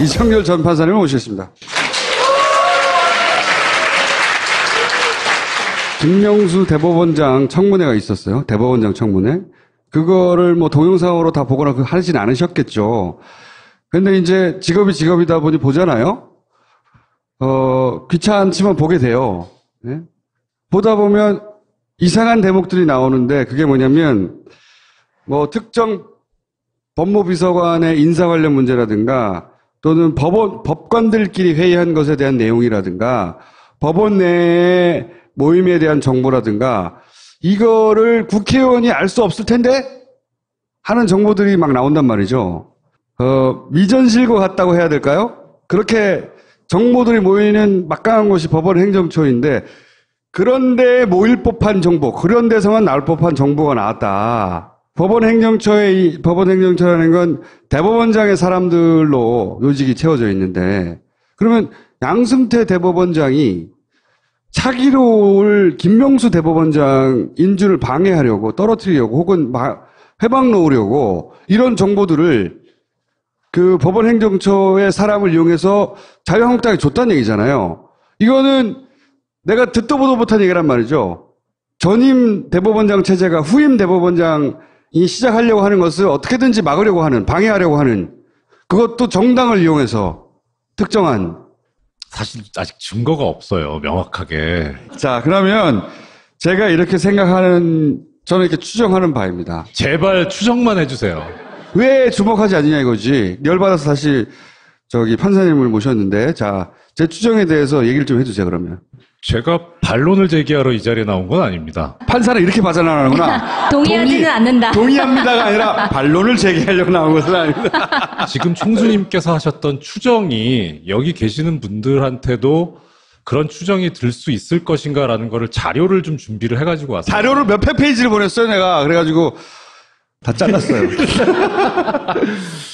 이청렬 전 판사님을 모시겠습니다. 김명수 대법원장 청문회가 있었어요. 대법원장 청문회. 그거를 뭐 동영상으로 다 보거나 하진 않으셨겠죠. 근데 이제 직업이 직업이다 보니 보잖아요. 귀찮지만 보게 돼요. 네? 보다 보면 이상한 대목들이 나오는데 그게 뭐냐면 뭐 특정 법무비서관의 인사 관련 문제라든가 또는 법관들끼리 회의한 것에 대한 내용이라든가 법원 내의 모임에 대한 정보라든가 이거를 국회의원이 알 수 없을 텐데 하는 정보들이 막 나온단 말이죠. 미전실과 같다고 해야 될까요? 그렇게 정보들이 모이는 막강한 곳이 법원 행정처인데 그런데 모일 법한 정보, 그런 데서만 나올 법한 정보가 나왔다. 법원 행정처라는 건 대법원장의 사람들로 요직이 채워져 있는데 그러면 양승태 대법원장이 차기로 올 김명수 대법원장 인준을 방해하려고 떨어뜨리려고 혹은 회방 놓으려고 이런 정보들을 그 법원 행정처의 사람을 이용해서 자유한국당에 줬다는 얘기잖아요. 이거는 내가 듣도 보도 못한 얘기란 말이죠. 전임 대법원장 체제가 후임 대법원장이 시작하려고 하는 것을 어떻게든지 막으려고 하는, 방해하려고 하는 그것도 정당을 이용해서 특정한 사실 아직 증거가 없어요. 명확하게. 자, 그러면 제가 이렇게 생각하는, 저는 이렇게 추정하는 바입니다. 제발 추정만 해주세요. 왜 주목하지 않느냐 이거지. 열받아서 다시 판사님을 모셨는데, 자, 제 추정에 대해서 얘기를 좀 해주세요, 그러면. 제가 반론을 제기하러 이 자리에 나온 건 아닙니다. 판사는 이렇게 받아나가는구나. 동의하지는 않는다. 동의합니다가 아니라 반론을 제기하려고 나온 것은 아닙니다. 지금 총수님께서 하셨던 추정이 여기 계시는 분들한테도 그런 추정이 들 수 있을 것인가라는 거를 자료를 좀 준비를 해가지고 왔어요. 자료를 몇백 페이지를 보냈어요, 내가. 그래가지고 다 잘랐어요.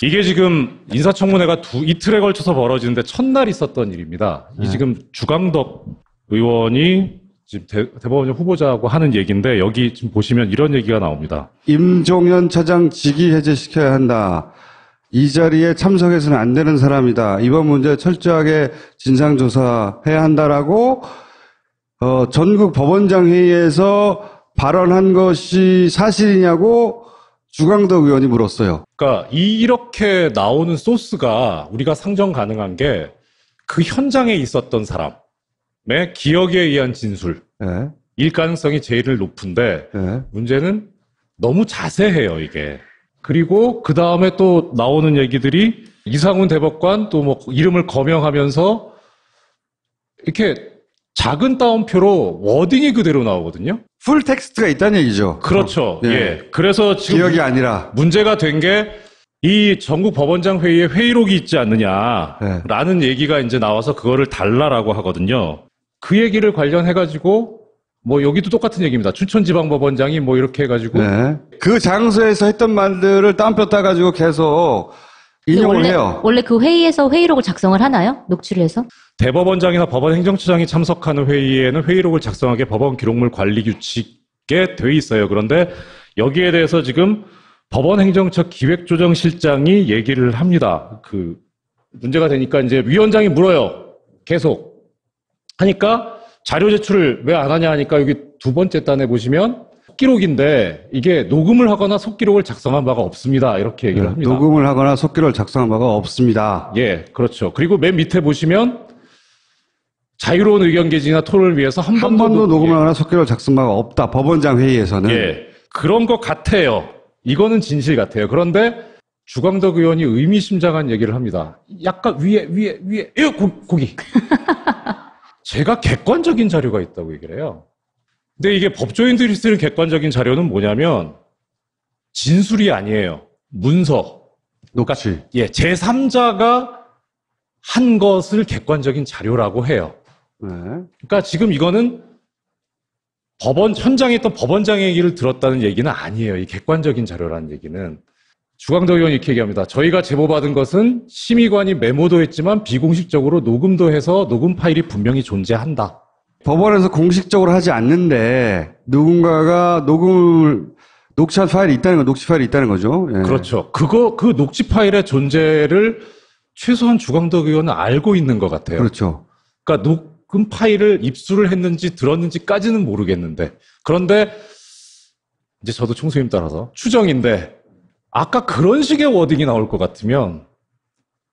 이게 지금 인사청문회가 이틀에 걸쳐서 벌어지는데 첫날 있었던 일입니다. 이 지금 주강덕 의원이 지금 대법원장 후보자하고 하는 얘기인데 여기 지금 보시면 이런 얘기가 나옵니다. 임종현 차장 직위 해제시켜야 한다. 이 자리에 참석해서는 안 되는 사람이다. 이번 문제 철저하게 진상조사해야 한다라고 전국 법원장 회의에서 발언한 것이 사실이냐고 주강덕 의원이 물었어요. 그러니까 이렇게 나오는 소스가 우리가 상정 가능한 게 그 현장에 있었던 사람의 기억에 의한 진술일 가능성이 제일 높은데 문제는 너무 자세해요, 이게. 그리고 그 다음에 또 나오는 얘기들이 이상훈 대법관 또 뭐 이름을 거명하면서 이렇게 작은 따옴표로 워딩이 그대로 나오거든요. 풀 텍스트가 있다는 얘기죠. 그렇죠. 예. 그래서 지금 기억이 아니라 문제가 된 게 이 전국 법원장 회의에 회의록이 있지 않느냐라는 얘기가 이제 나와서 그거를 달라라고 하거든요. 그 얘기를 관련해가지고 뭐 여기도 똑같은 얘기입니다. 춘천지방법원장이 뭐 이렇게 해가지고 그 장소에서 했던 말들을 따옴표 따가지고 계속 인용을 해요. 원래 그 회의에서 회의록을 작성을 하나요? 녹취를 해서? 대법원장이나 법원행정처장이 참석하는 회의에는 회의록을 작성하게 법원 기록물 관리 규칙에 돼 있어요. 그런데 여기에 대해서 지금 법원행정처 기획조정실장이 얘기를 합니다. 그 문제가 되니까 이제 위원장이 물어요. 계속 하니까 자료 제출을 왜 안 하냐 하니까 여기 두 번째 단에 보시면 속기록인데 이게 녹음을 하거나 속기록을 작성한 바가 없습니다. 이렇게 얘기를 합니다. 녹음을 하거나 속기록을 작성한 바가 없습니다. 예, 그렇죠. 그리고 맨 밑에 보시면 자유로운 의견 개진이나 토론을 위해서 한 번도 녹음을 하거나 속기록을 작성한 바가 없다. 법원장 회의에서는. 예, 그런 것 같아요. 이거는 진실 같아요. 그런데 주광덕 의원이 의미심장한 얘기를 합니다. 약간 위에, 고기. 제가 객관적인 자료가 있다고 얘기를 해요. 근데 이게 법조인들이 쓰는 객관적인 자료는 뭐냐면 진술이 아니에요. 문서. 녹취. 예, 제3자가 한 것을 객관적인 자료라고 해요. 그러니까 지금 이거는 현장에 있던 법원장의 얘기를 들었다는 얘기는 아니에요. 이 객관적인 자료라는 얘기는. 주광덕 의원이 이렇게 얘기합니다. 저희가 제보받은 것은 심의관이 메모도 했지만 비공식적으로 녹음도 해서 녹음 파일이 분명히 존재한다. 법원에서 공식적으로 하지 않는데 누군가가 녹취 파일이 있다는 거죠. 예. 그렇죠. 그 녹취 파일의 존재를 최소한 주광덕 의원은 알고 있는 것 같아요. 그렇죠. 그러니까 녹음 파일을 입수를 했는지 들었는지까지는 모르겠는데, 그런데 이제 저도 총수님 따라서 추정인데, 아까 그런 식의 워딩이 나올 것 같으면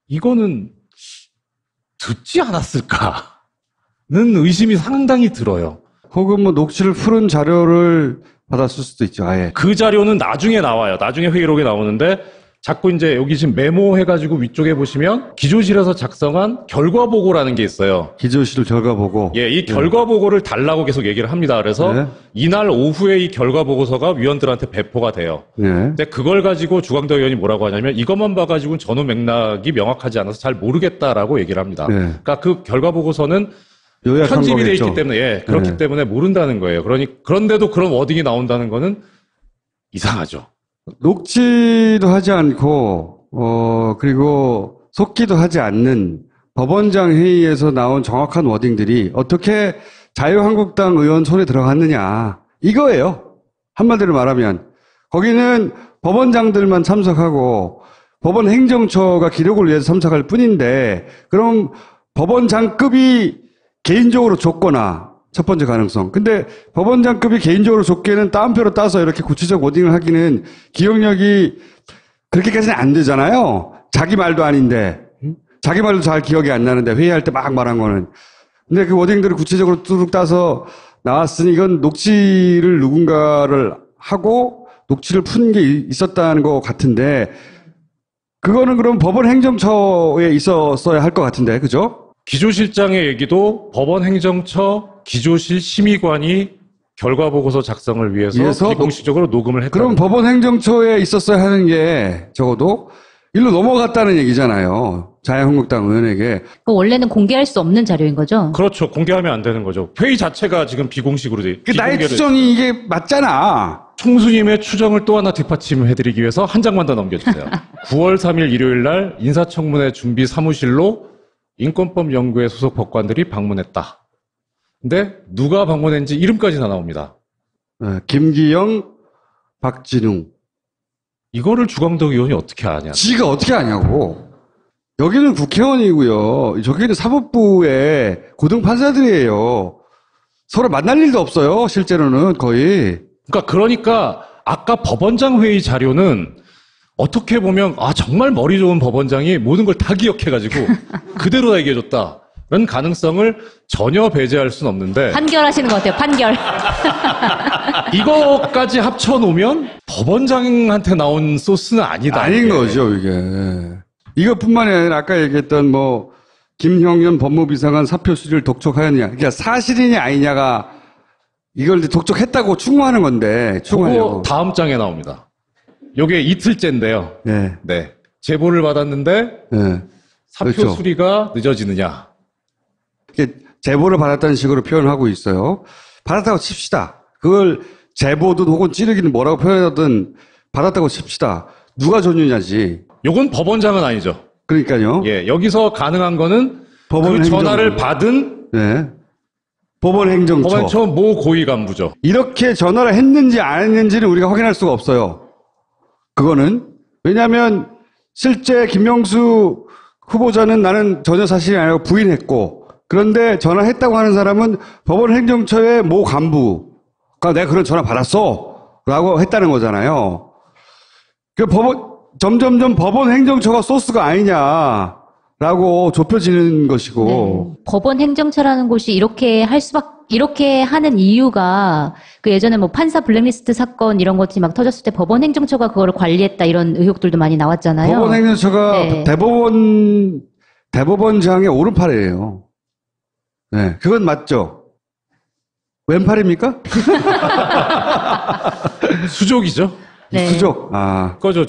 이거는 듣지 않았을까는 의심이 상당히 들어요. 혹은 뭐 녹취를 풀은 자료를 받았을 수도 있죠. 아예. 그 자료는 나중에 나와요. 나중에 회의록에 나오는데 자꾸 이제 여기 지금 메모해가지고 위쪽에 보시면 기조실에서 작성한 결과보고라는 게 있어요. 기조실 결과 보고. 예, 이 결과보고를 달라고 계속 얘기를 합니다. 그래서 네. 이날 오후에 이 결과보고서가 위원들한테 배포가 돼요. 네. 근데 그걸 가지고 주광덕 의원이 뭐라고 하냐면 이것만 봐가지고는 전후 맥락이 명확하지 않아서 잘 모르겠다라고 얘기를 합니다. 네. 그러니까 그 결과보고서는 요약한 편집이 돼 거겠죠. 있기 때문에, 예, 그렇기 네. 때문에 모른다는 거예요. 그런데도 그런 워딩이 나온다는 거는 이상하죠. 녹취도 하지 않고, 그리고 속기도 하지 않는 법원장 회의에서 나온 정확한 워딩들이 어떻게 자유한국당 의원 손에 들어갔느냐. 이거예요. 한마디로 말하면. 거기는 법원장들만 참석하고 법원 행정처가 기록을 위해서 참석할 뿐인데, 그럼 법원장급이 개인적으로 줬거나, 첫 번째 가능성. 근데 법원장급이 개인적으로 줬기에는 따옴표로 따서 이렇게 구체적 워딩을 하기는 기억력이 그렇게까지는 안 되잖아요. 자기 말도 아닌데. 자기 말도 잘 기억이 안 나는데 회의할 때 막 말한 거는. 근데 그 워딩들을 구체적으로 뚜둑 따서 나왔으니 이건 녹취를 누군가를 하고 녹취를 푼 게 있었다는 것 같은데, 그거는 그럼 법원 행정처에 있었어야 할 것 같은데, 그죠? 기조실장의 얘기도 법원 행정처 기조실 심의관이 결과보고서 작성을 위해서 비공식적으로 녹음을 했다. 그럼 법원 행정처에 있었어야 하는 게 적어도 일로 넘어갔다는 얘기잖아요. 자유한국당 의원에게. 그 원래는 공개할 수 없는 자료인 거죠? 그렇죠. 공개하면 안 되는 거죠. 회의 자체가 지금 비공식으로 돼. 그 나의 추정이 이게 맞잖아. 총수님의 추정을 또 하나 뒷받침해드리기 위해서 한 장만 더 넘겨주세요. 9월 3일 일요일 날 인사청문회 준비 사무실로 인권법 연구회 소속 법관들이 방문했다. 근데 누가 방문했는지 이름까지 다 나옵니다. 네, 김기영, 박진웅. 이거를 주광덕 의원이 어떻게 아냐. 지가 어떻게 아냐고. 여기는 국회의원이고요. 저기는 사법부의 고등판사들이에요. 서로 만날 일도 없어요. 실제로는 거의. 그러니까 아까 법원장 회의 자료는 어떻게 보면 정말 머리 좋은 법원장이 모든 걸 다 기억해가지고 그대로 다 얘기해줬다라는 가능성을 전혀 배제할 수는 없는데, 판결하시는 것 같아요. 판결. 이거까지 합쳐놓으면 법원장한테 나온 소스는 아니다. 아닌 이게. 거죠, 이게. 이것뿐만이 아니라 아까 얘기했던 김형현 법무비서관 사표 수리를 독촉하였느냐. 그러니까 사실이냐 아니냐가 이걸 이제 독촉했다고 추궁하는 건데, 그거 추궁하려고. 다음 장에 나옵니다. 요게 이틀째인데요. 네. 네. 제보를 받았는데 네. 사표 그렇죠. 수리가 늦어지느냐. 이게 제보를 받았다는 식으로 표현하고 있어요. 받았다고 칩시다. 그걸 제보든 혹은 찌르기는 뭐라고 표현하든 받았다고 칩시다. 누가 줬느냐지. 요건 법원장은 아니죠. 그러니까요. 예, 여기서 가능한 거는 법원 그 전화를 행정부. 받은 네. 법원 행정처. 법원처 모 고위 간부죠. 이렇게 전화를 했는지 안 했는지는 우리가 확인할 수가 없어요. 그거는. 왜냐하면 실제 김명수 후보자는 나는 전혀 사실이 아니고 부인했고, 그런데 전화했다고 하는 사람은 법원 행정처의 모 간부가 내가 그런 전화 받았어 라고 했다는 거잖아요. 점점점 법원 행정처가 소스가 아니냐라고 좁혀지는 것이고. 네. 법원 행정처라는 곳이 이렇게 하는 이유가 그 예전에 판사 블랙리스트 사건 이런 것이 막 터졌을 때 법원 행정처가 그거를 관리했다 이런 의혹들도 많이 나왔잖아요. 법원 행정처가 네. 대법원장의 오른팔이에요. 네, 그건 맞죠. 왼팔입니까? 수족이죠. 네. 수족. 그거죠.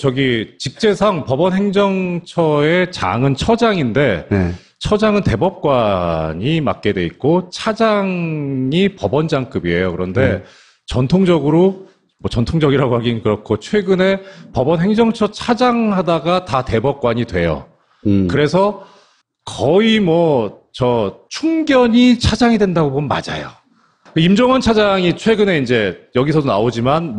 직제상 법원 행정처의 장은 처장인데, 네. 처장은 대법관이 맡게 돼 있고 차장이 법원장급이에요. 그런데 전통적이라고 하긴 그렇고 최근에 법원 행정처 차장 하다가 다 대법관이 돼요. 그래서 거의 충견이 차장이 된다고 보면 맞아요. 임종원 차장이 최근에 이제 여기서도 나오지만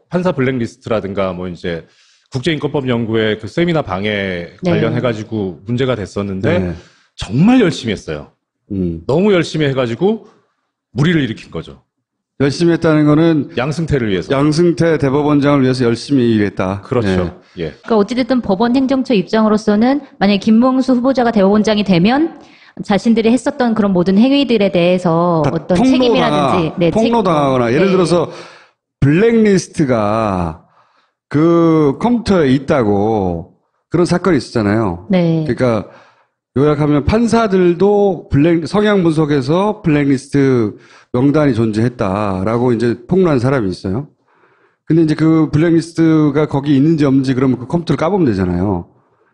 판사 블랙리스트라든가 이제 국제인권법연구회 그 세미나 방해 네. 관련해가지고 문제가 됐었는데 네. 정말 열심히 했어요. 음. 너무 열심히 해가지고 무리를 일으킨 거죠. 열심히 했다는 거는 양승태를 위해서. 양승태 대법원장을 위해서 열심히 일했다. 그렇죠. 예. 그러니까 어찌됐든 법원 행정처 입장으로서는 만약에 김문수 후보자가 대법원장이 되면 자신들이 했었던 그런 모든 행위들에 대해서 다 어떤 책임이라든지 폭로당하거나 예를 네. 들어서 블랙리스트가 그 컴퓨터에 있다고 그런 사건이 있었잖아요. 네. 그러니까 요약하면 판사들도 성향 분석에서 블랙리스트 명단이 존재했다라고 이제 폭로한 사람이 있어요. 근데 이제 그 블랙리스트가 거기 있는지 없는지 그러면 그 컴퓨터를 까보면 되잖아요.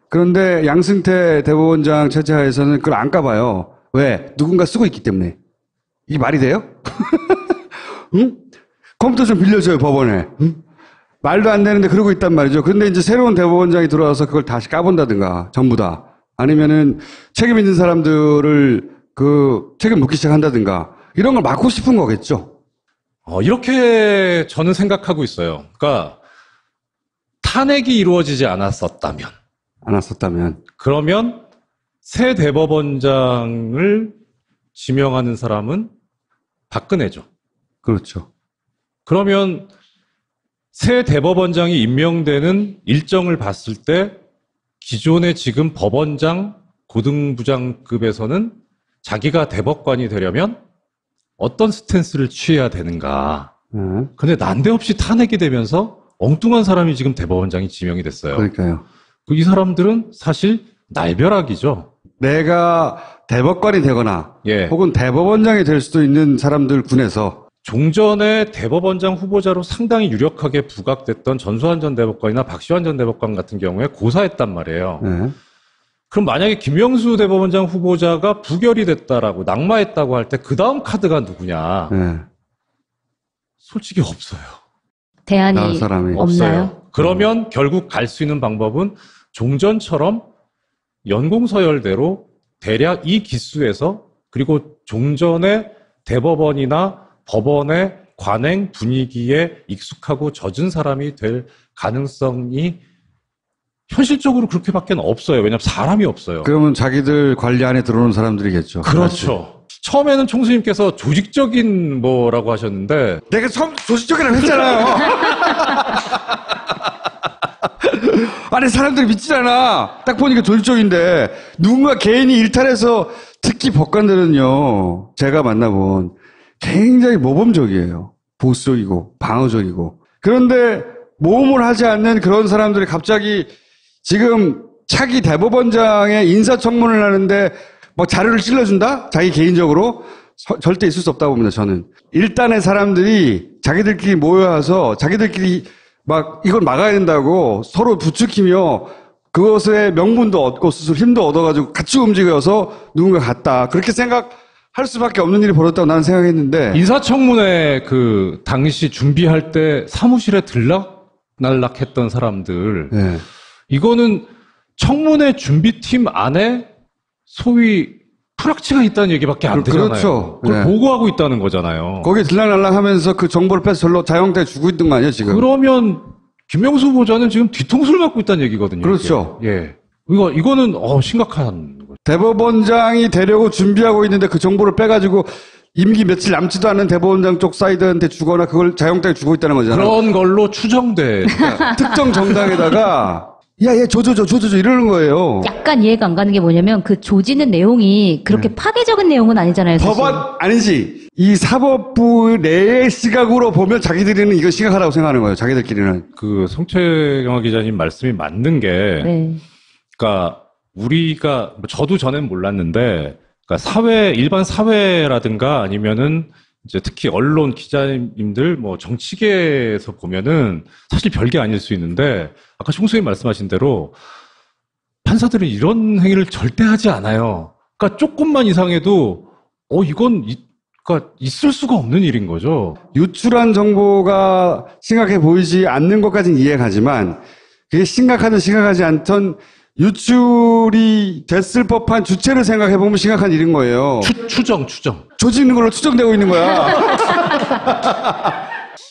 그런데 양승태 대법원장 체제하에서는 그걸 안 까봐요. 왜? 누군가 쓰고 있기 때문에. 이게 말이 돼요? 응? 컴퓨터 좀 빌려줘요, 법원에. 응? 말도 안 되는데 그러고 있단 말이죠. 그런데 이제 새로운 대법원장이 들어와서 그걸 다시 까본다든가, 전부 다. 아니면은 책임 있는 사람들을 책임 묻기 시작한다든가, 이런 걸 막고 싶은 거겠죠. 이렇게 저는 생각하고 있어요. 그러니까 탄핵이 이루어지지 않았었다면, 그러면 새 대법원장을 지명하는 사람은 박근혜죠. 그렇죠. 그러면 새 대법원장이 임명되는 일정을 봤을 때 기존의 지금 법원장, 고등부장급에서는 자기가 대법관이 되려면 어떤 스탠스를 취해야 되는가. 근데 난데없이 탄핵이 되면서 엉뚱한 사람이 지금 대법원장이 지명이 됐어요. 그러니까요. 이 사람들은 사실 날벼락이죠. 내가 대법관이 되거나 예. 혹은 대법원장이 될 수도 있는 사람들 군에서 종전에 대법원장 후보자로 상당히 유력하게 부각됐던 전수환 전 대법관이나 박시환 전 대법관 같은 경우에 고사했단 말이에요. 네. 그럼 만약에 김영수 대법원장 후보자가 부결이 됐다라고 낙마했다고 할 때 그 다음 카드가 누구냐? 네. 솔직히 없어요. 대안이 나올 사람이 없나요? 그러면 결국 갈 수 있는 방법은 종전처럼 연공서열대로 대략 이 기수에서 그리고 종전의 대법원이나 법원의 관행 분위기에 익숙하고 젖은 사람이 될 가능성이 현실적으로 그렇게밖에 없어요. 왜냐하면 사람이 없어요. 그러면 자기들 관리 안에 들어오는 사람들이겠죠. 그렇죠. 처음에는 총수님께서 조직적인 뭐라고 하셨는데 내가 처음 조직적이라고 했잖아요. 아니 사람들이 믿질 않아. 딱 보니까 조직적인데 누군가 개인이 일탈해서 특히 법관들은요. 제가 만나본 굉장히 모범적이에요. 보수적이고 방어적이고. 그런데 모험을 하지 않는 그런 사람들이 갑자기 지금 차기 대법원장의 인사청문을 하는데 막 자료를 찔러준다? 자기 개인적으로? 절대 있을 수 없다고 봅니다, 저는. 일단의 사람들이 자기들끼리 모여서 자기들끼리 막 이걸 막아야 된다고 서로 부추기며 그것에 명분도 얻고 스스로 힘도 얻어가지고 같이 움직여서 누군가 갔다. 그렇게 생각할 수밖에 없는 일이 벌어졌다고 나는 생각했는데. 인사청문회 그 당시 준비할 때 사무실에 들락날락했던 사람들 네. 이거는 청문회 준비팀 안에 소위 프락치가 있다는 얘기밖에 안 되잖아요. 그렇죠. 그걸 네. 보고하고 있다는 거잖아요. 거기에 들락날락 하면서 그 정보를 빼서 절로 자영대 주고 있던 거 아니에요, 지금? 그러면 김명수 후보자는 지금 뒤통수를 맞고 있다는 얘기거든요. 그렇죠. 이게. 예. 이거는 심각한 거죠. 대법원장이 되려고 준비하고 있는데 그 정보를 빼가지고 임기 며칠 남지도 않은 대법원장 쪽 사이드한테 주거나 그걸 자영대에 주고 있다는 거잖아요. 그런 걸로 추정돼. 특정 정당에다가 야, 얘 줘 이러는 거예요. 약간 이해가 안 가는 게 뭐냐면 그 조지는 내용이 그렇게 파괴적인 내용은 아니잖아요. 사실. 법원 아니지. 이 사법부 내의 시각으로 보면 자기들은 이거 심각하다고 생각하는 거예요. 자기들끼리는. 그 송채경화 기자님 말씀이 맞는 게 네. 그러니까 우리가 저도 전엔 몰랐는데 그러니까 일반 사회라든가 아니면은 이제 특히 언론 기자님들 뭐 정치계에서 보면은 사실 별게 아닐 수 있는데 아까 총수님 말씀하신 대로 판사들은 이런 행위를 절대 하지 않아요. 그러니까 조금만 이상해도 이건 그러니까 있을 수가 없는 일인 거죠. 유출한 정보가 심각해 보이지 않는 것까지는 이해가지만 그게 심각하든 심각하지 않던 유출이 됐을 법한 주체를 생각해보면 심각한 일인 거예요. 추정. 조직는 걸로 추정되고 있는 거야.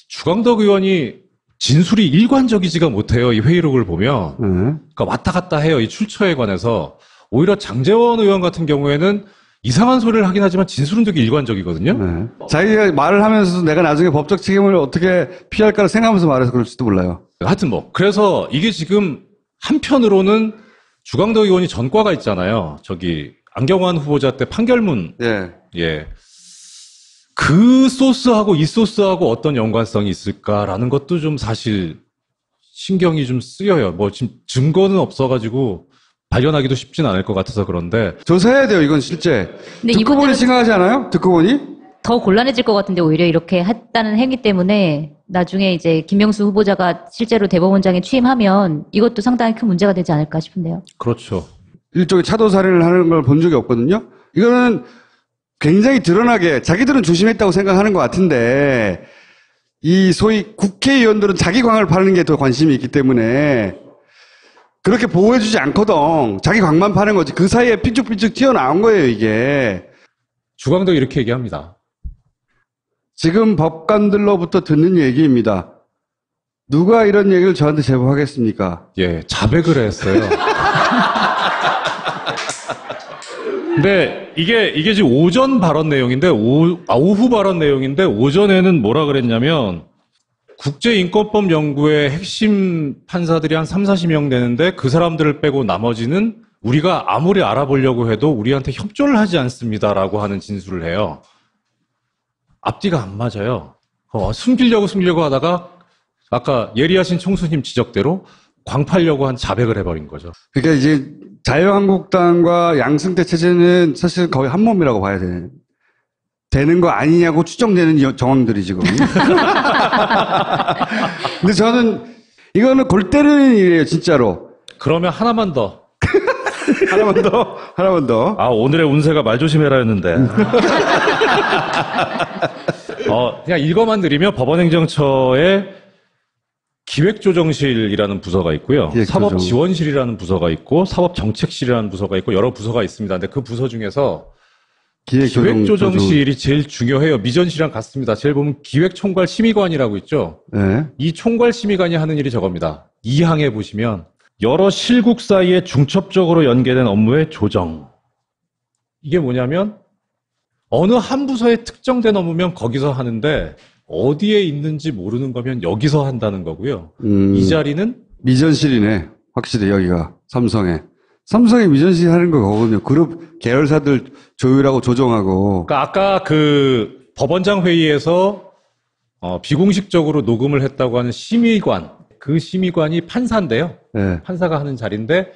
주광덕 의원이 진술이 일관적이지가 못해요. 이 회의록을 보면. 네. 그러니까 왔다 갔다 해요. 이 출처에 관해서. 오히려 장제원 의원 같은 경우에는 이상한 소리를 하긴 하지만 진술은 되게 일관적이거든요. 네. 자기가 말을 하면서도 내가 나중에 법적 책임을 어떻게 피할까를 생각하면서 말해서 그럴지도 몰라요. 하여튼 뭐 그래서 이게 지금 한편으로는 주광덕 의원이 전과가 있잖아요. 저기 안경환 후보자 때 판결문. 예. 예. 그 소스하고 이 소스하고 어떤 연관성이 있을까라는 것도 좀 사실 신경이 좀 쓰여요. 뭐 지금 증거는 없어가지고 발견하기도 쉽진 않을 것 같아서 그런데. 조사해야 돼요, 이건 실제. 근데 듣고 이분들은 보니 심각하지 않아요? 듣고 보니? 더 곤란해질 것 같은데 오히려 이렇게 했다는 행위 때문에 나중에 이제 김명수 후보자가 실제로 대법원장에 취임하면 이것도 상당히 큰 문제가 되지 않을까 싶은데요. 그렇죠. 일종의 차도살인을 하는 걸 본 적이 없거든요. 이거는 굉장히 드러나게 자기들은 조심했다고 생각하는 것 같은데 이 소위 국회의원들은 자기 광을 파는 게 더 관심이 있기 때문에 그렇게 보호해주지 않거든. 자기 광만 파는 거지. 그 사이에 삐죽삐죽 튀어나온 거예요, 이게. 주광덕이 이렇게 얘기합니다. 지금 법관들로부터 듣는 얘기입니다. 누가 이런 얘기를 저한테 제보하겠습니까? 예, 자백을 했어요. 근데 이게 지금 오전 발언 내용인데, 오후 발언 내용인데, 오전에는 뭐라 그랬냐면, 국제인권법 연구의 핵심 판사들이 한 3, 40명 되는데, 그 사람들을 빼고 나머지는 우리가 아무리 알아보려고 해도 우리한테 협조를 하지 않습니다라고 하는 진술을 해요. 앞뒤가 안 맞아요. 숨기려고 하다가, 아까 예리하신 총수님 지적대로 광팔려고 한 자백을 해버린 거죠. 그러니까 이제 자유한국당과 양승태 체제는 사실 거의 한 몸이라고 봐야 되는 거 아니냐고 추정되는 정황들이 지금. 근데 저는 이거는 골 때리는 일이에요, 진짜로. 그러면 하나만 더. 하나만 더. 아, 오늘의 운세가 말 조심해라 했는데. 그냥 읽어만 드리면 법원행정처에 기획조정실이라는 부서가 있고요. 기획조정. 사법지원실이라는 부서가 있고, 사법정책실이라는 부서가 있고, 여러 부서가 있습니다. 근데 그 부서 중에서 기획조정실이 제일 중요해요. 미전실이랑 같습니다. 제일 보면 기획총괄심의관이라고 있죠. 네. 이 총괄심의관이 하는 일이 저겁니다. 2항에 보시면 여러 실국 사이에 중첩적으로 연계된 업무의 조정. 이게 뭐냐면 어느 한 부서에 특정된 업무면 거기서 하는데 어디에 있는지 모르는 거면 여기서 한다는 거고요. 이 자리는 미전실이네. 확실히 여기가 삼성의 미전실 하는 거 거거든요. 그룹 계열사들 조율하고 조정하고. 그러니까 아까 그 법원장 회의에서 비공식적으로 녹음을 했다고 하는 심의관, 그 심의관이 판사인데요. 네. 판사가 하는 자리인데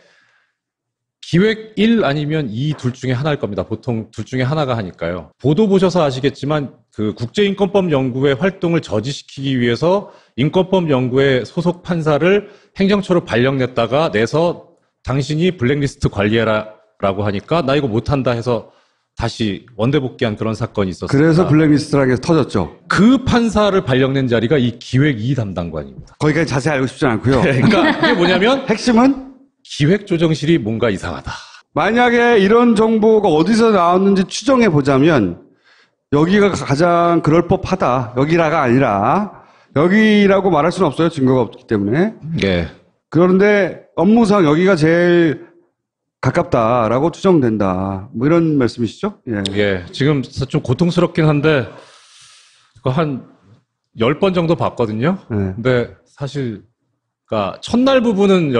기획 1 아니면 2 둘 중에 하나일 겁니다. 보통 둘 중에 하나가 하니까요. 보도 보셔서 아시겠지만 그 국제인권법 연구의 활동을 저지시키기 위해서 인권법 연구의 소속 판사를 행정처로 발령냈다가 내서 당신이 블랙리스트 관리해라라고 하니까 나 이거 못한다 해서 다시 원대 복귀한 그런 사건이 있었습니다. 그래서 블랙리스트라는 게 터졌죠. 그 판사를 발령낸 자리가 이 기획 2 담당관입니다. 거기까지 자세히 알고 싶지 않고요. 그러니까 이게 뭐냐면 핵심은 기획조정실이 뭔가 이상하다. 만약에 이런 정보가 어디서 나왔는지 추정해 보자면 여기가 가장 그럴 법하다. 여기라가 아니라 여기라고 말할 수는 없어요. 증거가 없기 때문에. 예. 그런데 업무상 여기가 제일 가깝다라고 추정된다. 뭐 이런 말씀이시죠? 예. 예. 지금 좀 고통스럽긴 한데 그거 한 10번 정도 봤거든요. 네. 근데 사실 그러니까 첫날 부분은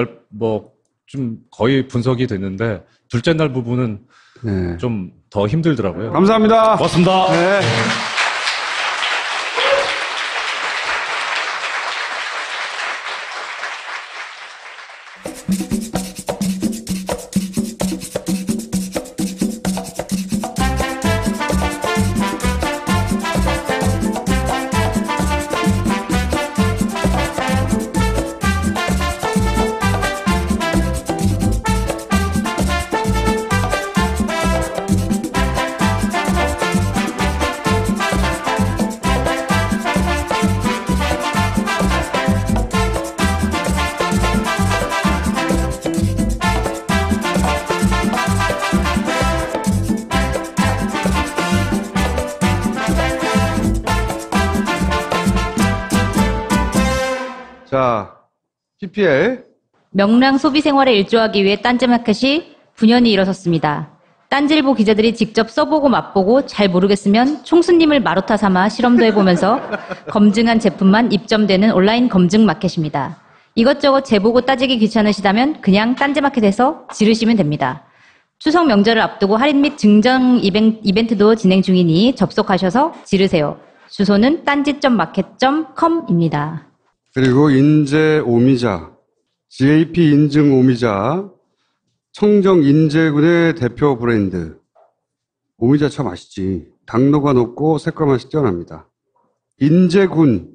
좀 거의 분석이 됐는데 둘째 날 부분은 네. 좀 더 힘들더라고요. 감사합니다. 고맙습니다. 네. PPL. 명랑 소비 생활에 일조하기 위해 딴지마켓이 분연히 일어섰습니다. 딴지일보 기자들이 직접 써보고 맛보고 잘 모르겠으면 총수님을 마루타 삼아 실험도 해보면서 검증한 제품만 입점되는 온라인 검증 마켓입니다. 이것저것 재보고 따지기 귀찮으시다면 그냥 딴지마켓에서 지르시면 됩니다. 추석 명절을 앞두고 할인 및 증정 이벤트도 진행 중이니 접속하셔서 지르세요. 주소는 딴지.마켓.com입니다. 그리고 인제 오미자, GAP 인증 오미자, 청정 인제군의 대표 브랜드. 오미자 참 맛있지. 당도가 높고 색깔 맛이 뛰어납니다. 인제군,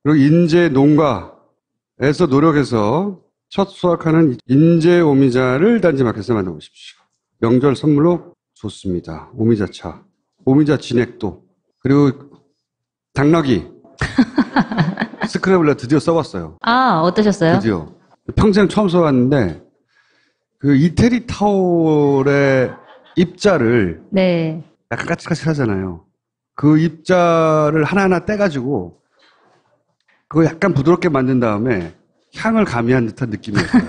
그리고 인제 농가에서 노력해서 첫 수확하는 인제 오미자를 딴지마켓에서 만나보십시오. 명절 선물로 좋습니다. 오미자차, 오미자 진액도, 그리고 당나귀. 스크래블러 드디어 써봤어요. 아, 어떠셨어요? 드디어. 평생 처음 써봤는데, 그 이태리 타올의 입자를 네. 약간 까칠까칠하잖아요. 그 입자를 하나하나 떼가지고, 그거 약간 부드럽게 만든 다음에 향을 가미한 듯한 느낌이었어요.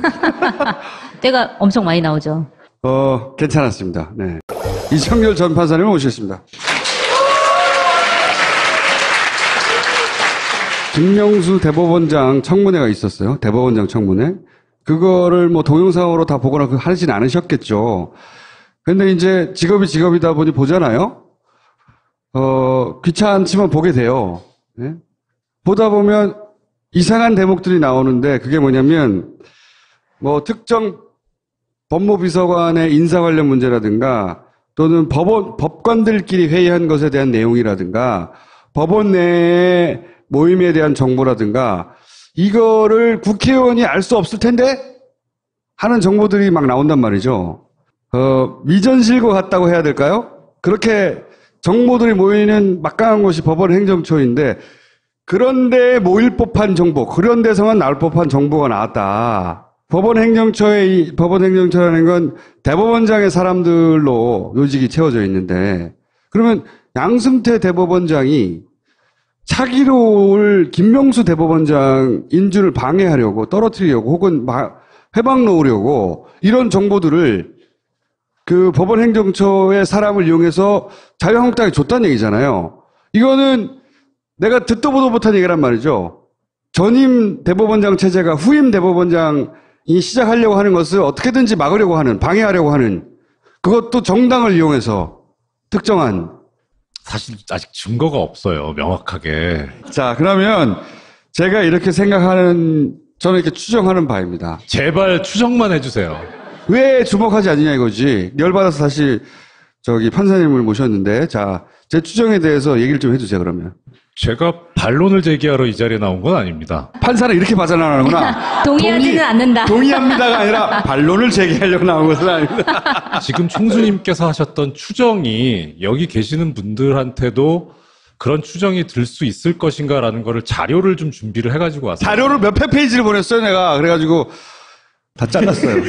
때가 엄청 많이 나오죠. 괜찮았습니다. 네. 이청렬 전 판사님을 모시겠습니다. 김명수 대법원장 청문회가 있었어요. 대법원장 청문회. 그거를 뭐 동영상으로 다 보거나 하진 않으셨겠죠. 근데 이제 직업이 직업이다 보니 보잖아요. 귀찮지만 보게 돼요. 네? 보다 보면 이상한 대목들이 나오는데 그게 뭐냐면 뭐 특정 법무비서관의 인사 관련 문제라든가 또는 법관들끼리 회의한 것에 대한 내용이라든가 법원 내의 모임에 대한 정보라든가 이거를 국회의원이 알 수 없을 텐데 하는 정보들이 막 나온단 말이죠. 미전실과 같다고 해야 될까요? 그렇게 정보들이 모이는 막강한 곳이 법원 행정처인데 그런데 모일 법한 정보, 그런 데서만 나올 법한 정보가 나왔다. 법원 행정처라는 건 대법원장의 사람들로 요직이 채워져 있는데 그러면 양승태 대법원장이 차기로 올 김명수 대법원장 인준을 방해하려고 떨어뜨리려고 혹은 회방 놓으려고 이런 정보들을 그 법원 행정처의 사람을 이용해서 자유한국당에 줬다는 얘기잖아요. 이거는 내가 듣도 보도 못한 얘기란 말이죠. 전임 대법원장 체제가 후임 대법원장이 시작하려고 하는 것을 어떻게든지 막으려고 하는, 방해하려고 하는 그것도 정당을 이용해서 특정한 사실 아직 증거가 없어요. 명확하게. 자, 그러면 제가 이렇게 생각하는, 저는 이렇게 추정하는 바입니다. 제발 추정만 해주세요. 왜 주목하지 않느냐 이거지. 열받아서 다시 판사님을 모셨는데, 자, 제 추정에 대해서 얘기를 좀 해주세요, 그러면. 제가 반론을 제기하러 이 자리에 나온 건 아닙니다. 판사는 이렇게 받아나가는구나. 동의하지는 않는다. 동의합니다가 아니라 반론을 제기하려고 나온 것은 아닙니다. 지금 총수님께서 하셨던 추정이 여기 계시는 분들한테도 그런 추정이 들 수 있을 것인가라는 거를 자료를 좀 준비를 해가지고 왔어요. 자료를 몇백 페이지를 보냈어요, 내가. 그래가지고 다 잘랐어요.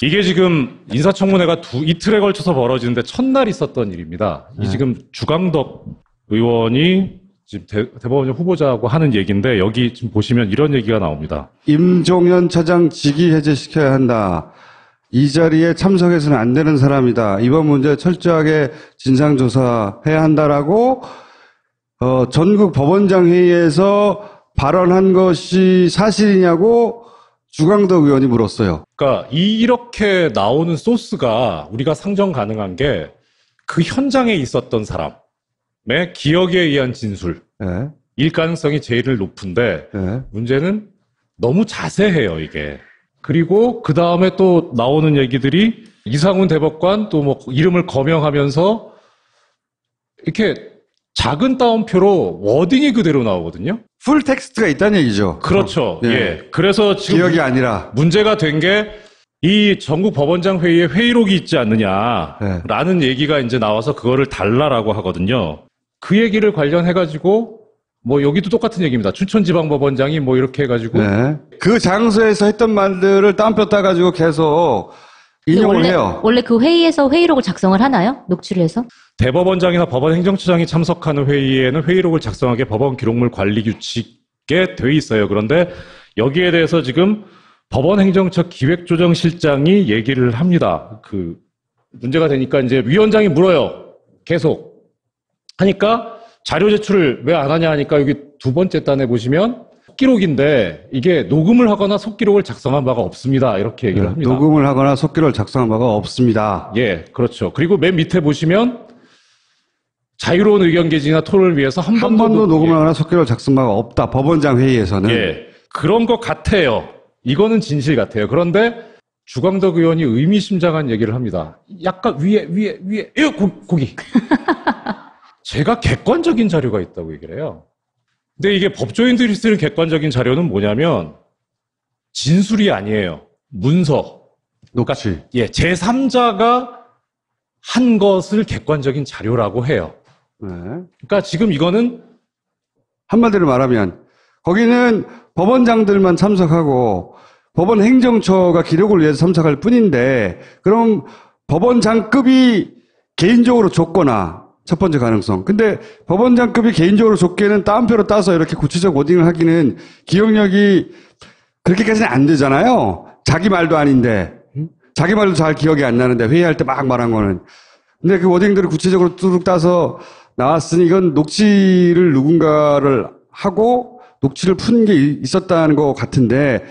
이게 지금 인사청문회가 이틀에 걸쳐서 벌어지는데 첫날 있었던 일입니다. 이 지금 주강덕 의원이 지금 대법원장 후보자하고 하는 얘기인데 여기 지금 보시면 이런 얘기가 나옵니다. 임종현 차장 직위 해제시켜야 한다. 이 자리에 참석해서는 안 되는 사람이다. 이번 문제 철저하게 진상조사해야 한다라고 전국 법원장 회의에서 발언한 것이 사실이냐고 주강덕 의원이 물었어요. 그러니까 이렇게 나오는 소스가 우리가 상정 가능한 게 그 현장에 있었던 사람의 기억에 의한 진술일 네. 가능성이 제일 높은데 네. 문제는 너무 자세해요, 이게. 그리고 그 다음에 또 나오는 얘기들이 이상훈 대법관 또 뭐 이름을 거명하면서 이렇게 작은 따옴표로 워딩이 그대로 나오거든요. 풀 텍스트가 있다는 얘기죠. 그렇죠. 네. 예. 그래서 지금 기억이 아니라 문제가 된 게 이 전국 법원장 회의에 회의록이 있지 않느냐라는 얘기가 이제 나와서 그거를 달라라고 하거든요. 그 얘기를 관련해가지고 뭐 여기도 똑같은 얘기입니다. 춘천지방법원장이 뭐 이렇게 해가지고 네. 그 장소에서 했던 말들을 따옴표 따가지고 계속 인용을 해요. 원래 그 회의에서 회의록을 작성을 하나요? 녹취를 해서? 대법원장이나 법원 행정처장이 참석하는 회의에는 회의록을 작성하게 법원 기록물 관리 규칙에 게 돼 있어요. 그런데 여기에 대해서 지금 법원행정처 기획조정실장이 얘기를 합니다. 그 문제가 되니까 이제 위원장이 물어요. 계속 하니까 자료 제출을 왜 안 하냐 하니까 여기 두 번째 단에 보시면 속기록인데 이게 녹음을 하거나 속기록을 작성한 바가 없습니다. 이렇게 얘기를 합니다. 녹음을 하거나 속기록을 작성한 바가 없습니다. 예, 그렇죠. 그리고 맨 밑에 보시면 자유로운 의견 개진이나 토론을 위해서 한 번도 녹음을 하거나 속기록을 작성한 바가 없다. 법원장 회의에서는. 예, 그런 것 같아요. 이거는 진실 같아요. 그런데 주광덕 의원이 의미심장한 얘기를 합니다. 약간 위에, 고기. 제가 객관적인 자료가 있다고 얘기를 해요. 근데 이게 법조인들이 쓰는 객관적인 자료는 뭐냐면 진술이 아니에요. 문서. 녹취. 예, 제3자가 한 것을 객관적인 자료라고 해요. 네. 그러니까 지금 이거는 한마디로 말하면 거기는 법원장들만 참석하고 법원 행정처가 기록을 위해서 참석할 뿐인데 그럼 법원장급이 개인적으로 줬거나 첫 번째 가능성. 근데 법원장급이 개인적으로 줬기에는 따옴표로 따서 이렇게 구체적 워딩을 하기는 기억력이 그렇게까지는 안 되잖아요. 자기 말도 아닌데. 자기 말도 잘 기억이 안 나는데 회의할 때 막 말한 거는. 근데 그 워딩들을 구체적으로 뚜둑 따서 나왔으니 이건 녹취를 누군가를 하고 녹취를 푼 게 있었다는 것 같은데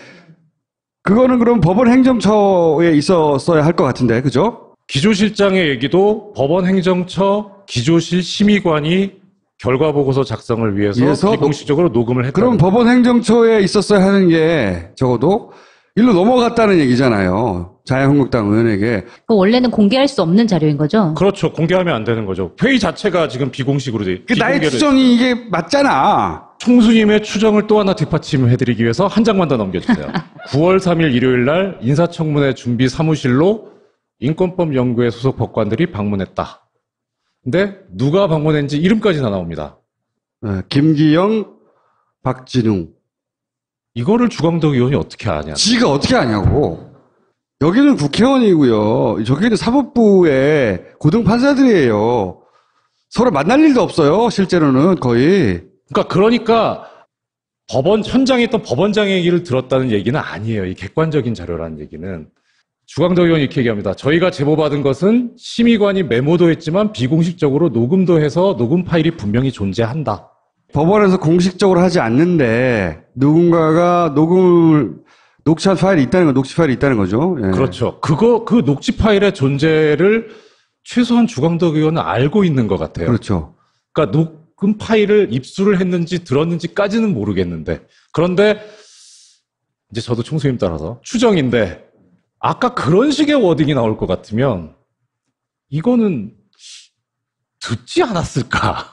그거는 그럼 법원 행정처에 있었어야 할 것 같은데, 그죠? 기조실장의 얘기도 법원 행정처 기조실 심의관이 결과보고서 작성을 위해서 비공식적으로 녹음을 했다. 그럼 법원 행정처에 있었어야 하는 게 적어도 일로 넘어갔다는 얘기잖아요. 자유한국당 의원에게. 원래는 공개할 수 없는 자료인 거죠? 그렇죠. 공개하면 안 되는 거죠. 회의 자체가 지금 비공식으로 돼. 나의 추정이 이게 맞잖아. 총수님의 추정을 또 하나 뒷받침해드리기 위해서 한 장만 더 넘겨주세요. 9월 3일 일요일 날 인사청문회 준비 사무실로 인권법 연구회 소속 법관들이 방문했다. 근데 누가 방문했는지 이름까지 다 나옵니다. 김기영, 박진웅. 이거를 주광덕 의원이 어떻게 아냐? 지가 어떻게 아냐고. 여기는 국회의원이고요. 저기는 사법부의 고등 판사들이에요. 서로 만날 일도 없어요. 실제로는 거의. 그러니까 법원 현장에 있던 법원장의 얘기를 들었다는 얘기는 아니에요. 이 객관적인 자료라는 얘기는. 주광덕 의원이 이렇게 얘기합니다. 저희가 제보받은 것은 심의관이 메모도 했지만 비공식적으로 녹음도 해서 녹음 파일이 분명히 존재한다. 법원에서 공식적으로 하지 않는데 누군가가 녹취한 파일이 있다는 거, 녹취 파일이 있다는 거죠. 예. 그렇죠. 그 녹취 파일의 존재를 최소한 주광덕 의원은 알고 있는 것 같아요. 그렇죠. 그러니까 녹음 파일을 입수를 했는지 들었는지까지는 모르겠는데. 그런데 이제 저도 총수님 따라서 추정인데 아까 그런 식의 워딩이 나올 것 같으면 이거는 듣지 않았을까는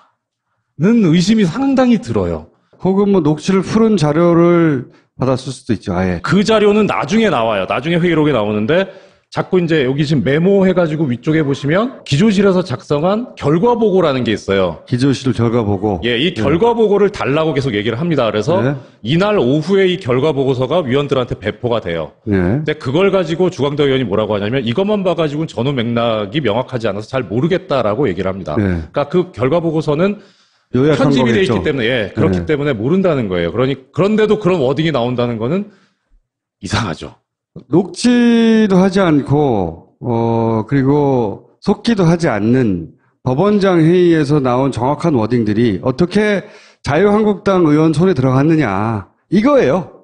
의심이 상당히 들어요. 혹은 뭐 녹취를 풀은 자료를 받았을 수도 있죠. 아예. 그 자료는 나중에 나와요. 나중에 회의록에 나오는데 자꾸 이제 여기 지금 메모해가지고 위쪽에 보시면 기조실에서 작성한 결과보고라는 게 있어요. 기조실 결과보고. 예, 이 결과보고를 달라고 계속 얘기를 합니다. 그래서 네. 이날 오후에 이 결과보고서가 위원들한테 배포가 돼요. 네. 근데 그걸 가지고 주광덕 의원이 뭐라고 하냐면 이것만 봐가지고는 전후 맥락이 명확하지 않아서 잘 모르겠다라고 얘기를 합니다. 네. 그러니까 그 결과보고서는 요약한 편집이 돼 거겠죠. 있기 때문에 그렇기 네. 때문에 모른다는 거예요. 그런데도 그런 워딩이 나온다는 거는 이상하죠. 녹취도 하지 않고, 그리고 속기도 하지 않는 법원장 회의에서 나온 정확한 워딩들이 어떻게 자유한국당 의원 손에 들어갔느냐. 이거예요.